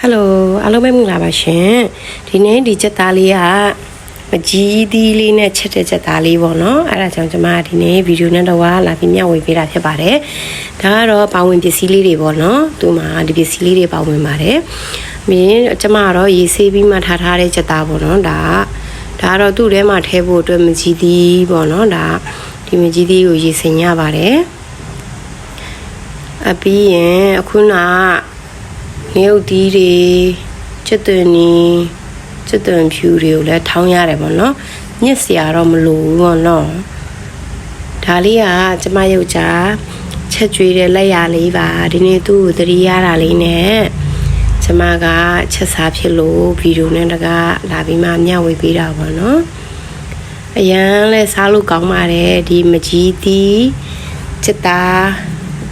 Hello, alo mấy mừng là bà sáng. Thì nếu đi chất ta li à, mà chỉ đi li nè chất ta li vào nó, ai là chồng cho mà thì nếu video nó đâu á là vì nhau về là theo bà đấy. Đó rồi bảo mình bị xí li đi vào nó, tụi mà đi bị xí li đi bảo mình mà đấy. Mình cho mà rồi ý xe bị mà thà đấy chất ta vào nó đã. Đó rồi tụi đấy mà theo bộ tụi mình chỉ đi vào nó đã, thì mình chỉ đi rồi ý xe nhà bà đấy. À bây giờအခုနnếu đi đi chất lượng phiêu đều là tháo nhà đấy bọn nó nhất xả rồi mà lù bọn nó thà lý à cho mai yêu cha chất chuối để lấy à lấy và đi nên tu từ đi à lấy nè cho mai cả chất xả phiêu lù video này là vì mà nhau với video bọn nó bây giờ là sao lúc講mà đấy đi mà chỉ đi chất ta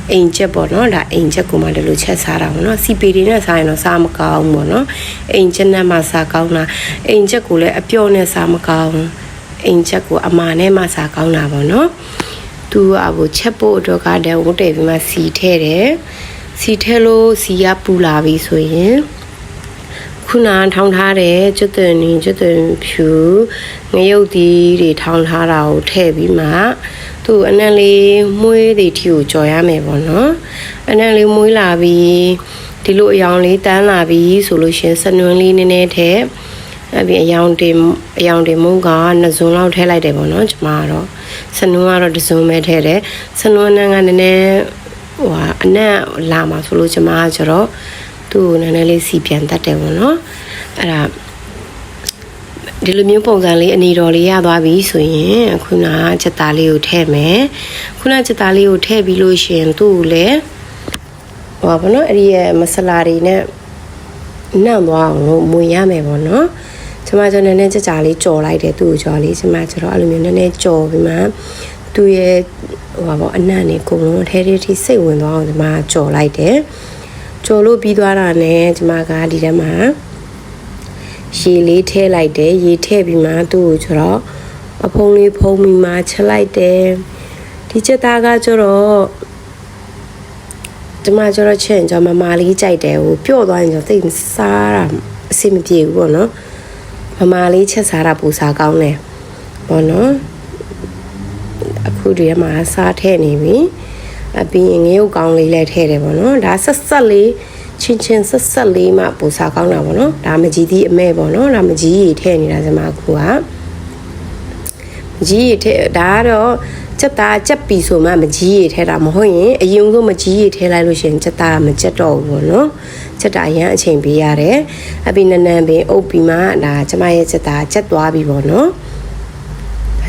anh chất bọn nó là anh chất của mà để lựa chọn sao nó CP đi nó sai nó sao mà cao bọn nó anh chất này mà sao cao na anh chất của lại apio này sao mà cao anh chất của ama này mà sao cao na bọn nó tu à bộ chất bộ đó cả đều có thể mà xì thế lo xì áp bù la vì rồiခုနထောင်းထားတယ်ကျွတ်တင်ဖြူငရုတ်တီးတွေထောင်းထားတာကိုထည့်ပြီးမှသူ့အနံလေးမွေးတွေထီကိုကြော်ရမယ်ပေါ့နော်အနံလေးမွေးလာပြီးဒီလိုအယောင်လေးတန်းလာပြီးဆိုလို့ရှင်စနွန်းလေးနည်းနည်းထည့်အပြင်အယောင်တင်မုန်းကနှစ်စုံလောက်ထည့်လိုက်တယ်ပေါ့နော်ကျွန်မကတော့စနွန်းကတော့တစ်စုံပဲထည့်တယ်စနွန်းနဲ့ကနည်းနည်းအနံလာမှာဆိုလို့ကျွန်မကကျတော့သူ့နည်းနည်းလေးစီပြန်တတ်တယ်ပေါ့နော်အဲ့ဒါဒီလိုမျိုးပုံစံလေးအနီတော်လေးရသွားပြီဆိုရင်ခုနချက်သားလေးကိုထည့်မယ်ခုနချက်သားလေးကိုထည့်ပြီးလို့ရှင်သူ့ကိုလည်းဟောပေါ့နော်အဲ့ဒီရဲ့မဆလာတွေနဲ့နှံ့သွားအောင်လို့မွေရမယ်ပေါ့နော်ကျွန်မကျနည်းနည်းကြာလေးကြော်လိုက်တယ်သူ့ကိုကြော်လေးကျွန်မကျတော့အဲ့လိုမျိုးနည်းနည်းကြော်ပြီးမှသူ့ရဲ့ဟောပေါ့အနံ့နေအကုန်လုံးထဲထိစိတ်ဝင်သွားအောင်ကျွန်မကြော်လိုက်တယ်ကြော်လို့ပြီးသွားတာနဲ့ကျွန်မကဒီထဲမှာရေလေးထည့်လိုက်တယ်ရေထည့်ပြီးမှသူ့ကိုကျတော့အဖုံးလေးဖုံးပြီးမှချက်လိုက်တယ်ဒီချက်သားကကျတော့ကျွန်မကျတော့ချက်ရင်ကျမလေးကြိုက်တယ်ဟိုပျော့သွားရင်ကျသိစားတာအဆင်မပြေဘူးပေါ့နော်မလေးချက်စားတာပူစားကောင်းတယ်ပေါ့နော်အခုဒီထဲမှာစားထည့်နေပြီအပြင်ငရုတ်ကောင်းလေးလည်းထည့်တယ်ပေါ့နော်ဒါဆက်လေးချင်းဆက်လေးမှပူစားကောင်းတာပေါ့နော်ဒါမကြီးသီးအမဲပေါ့နော်ဒါမကြီးရီထည့်နေတာစမကူကမကြီးရီထည့်ဒါကတော့ချက်သားချက်ပြီဆိုမှမကြီးရီထည့်တာမဟုတ်ရင်အရင်ကမကြီးရီထည့်လိုက်လို့ရှိရင်ချက်သားမချက်တော့ဘူးပေါ့နော်ချက်တာအရင်အချိန်ပေးရတယ်အပြင်နန်းပင်အုပ်ပြီးမှဒါကျမရဲ့ချက်သားချက်သွားပြီပေါ့နော်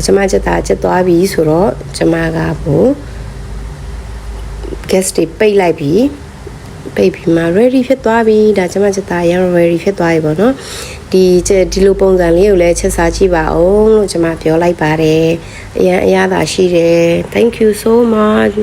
ကျမချက်သားချက်သွားပြီဆိုတော့ကျမကဘူး gas တွေပိတ်လိုက်ပြီးမှ ready ဖြစ်သွားပြီဒါကျမချက်သားရ ready ဖြစ်သွားပြီပေါ့နော်ဒီလိုပုံစံလေးကိုလည်းချက်စားကြည့်ပါအောင်လို့ကျမပြောလိုက်ပါတယ်အရသာရှိတယ် thank you so much